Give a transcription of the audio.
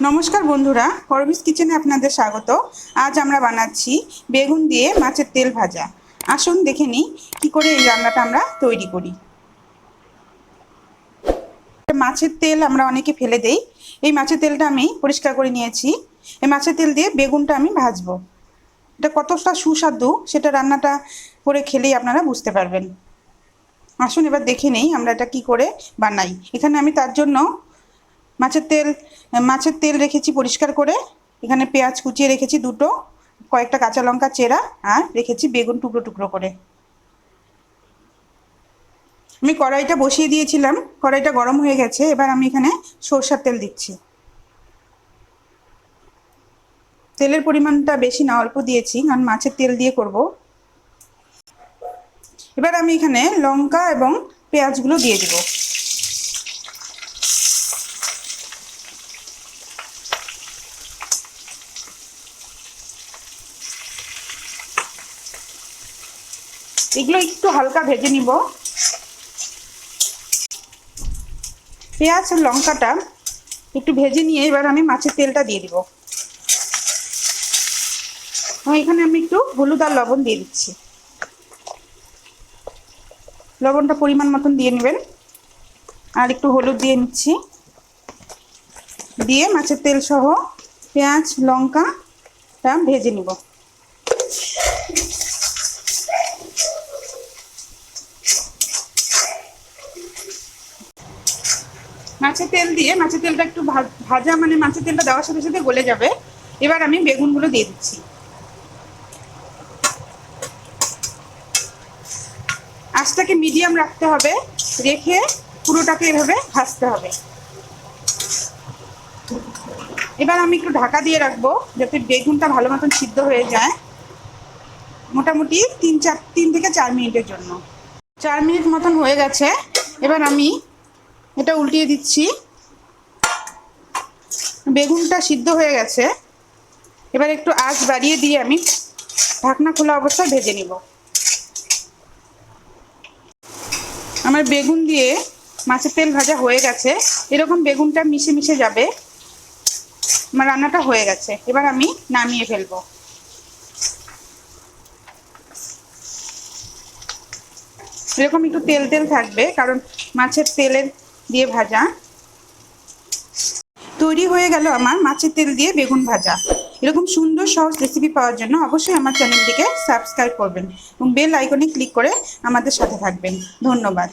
নমস্কার বন্ধুরা, করবিস কিচেনে আপনাদের স্বাগত। আজ আমরা বানাচ্ছি বেগুন দিয়ে মাছের তেল ভাজা। আসুন দেখে নিই কী করে এই রান্নাটা আমরা তৈরি করি। মাছের তেল আমরা অনেকে ফেলে দেই। এই মাছের তেলটা আমি পরিষ্কার করে নিয়েছি। এই মাছের তেল দিয়ে বেগুনটা আমি ভাজবো। এটা কতটা সুস্বাদু সেটা রান্নাটা করে খেলেই আপনারা বুঝতে পারবেন। আসুন এবার দেখে নেই আমরা এটা কি করে বানাই। এখানে আমি তার জন্য মাছের তেল রেখেছি পরিষ্কার করে। এখানে পেঁয়াজ কুচিয়ে রেখেছি দুটো, কয়েকটা কাঁচা লঙ্কা চেরা, আর রেখেছি বেগুন টুকরো টুকরো করে। আমি কড়াইটা বসিয়ে দিয়েছিলাম, কড়াইটা গরম হয়ে গেছে। এবার আমি এখানে সরষের তেল দিচ্ছি। তেলের পরিমাণটা বেশি না, অল্প দিয়েছি, কারণ মাছের তেল দিয়ে করব। এবার আমি এখানে লঙ্কা এবং পেঁয়াজগুলো দিয়ে দিব। এগুলো একটু হালকা ভেজে নিব। পেঁয়াজ আর লঙ্কাটা একটু ভেজে নিয়ে এবার আমি মাছের তেলটা দিয়ে দিব। এখানে আমি একটু হলুদ আর লবণ দিয়ে দিচ্ছি। লবণটা পরিমাণ মতন দিয়ে নেবেন। আর একটু হলুদ দিয়ে নিচ্ছি। দিয়ে মাছের তেল সহ পেঁয়াজ লঙ্কাটা ভেজে নিব। মাছের তেল দিয়ে মাছের তেলটা একটু ভাজা, মানে মাছের তেলটা দেওয়ার সাথে সাথে গলে যাবে। এবার আমি বেগুনগুলো দিয়ে দিচ্ছি। আঁচটাকে মিডিয়াম রাখতে হবে, রেখে পুরোটাকে এভাবে ভাজতে হবে। এবার আমি একটু ঢাকা দিয়ে রাখবো যাতে বেগুনটা ভালো মতন সিদ্ধ হয়ে যায়। মোটামুটি 3 থেকে 4 মিনিটের জন্য। 4 মিনিট মতন হয়ে গেছে। এবার আমি এটা উল্টিয়ে দিচ্ছি। বেগুনটা সিদ্ধ হয়ে গেছে। এবার একটু আঁচ বাড়িয়ে দিয়ে আমি ঢাকনা খোলা অবস্থায় ভেজে নিব। আমার বেগুন দিয়ে মাছের তেল ভাজা হয়ে গেছে। এরকম বেগুনটা মিশে মিশে যাবে। আমার রান্নাটা হয়ে গেছে। এবার আমি নামিয়ে ফেলবো। এরকম একটু তেল তেল থাকবে, কারণ মাছের তেলের দিয়ে ভাজা। তৈরি হয়ে গেল আমার মাছের তেল দিয়ে বেগুন ভাজা। এরকম সুন্দর সহজ রেসিপি পাওয়ার জন্য অবশ্যই আমার চ্যানেলটিকে সাবস্ক্রাইব করবেন এবং বেল আইকনে ক্লিক করে আমাদের সাথে থাকবেন। ধন্যবাদ।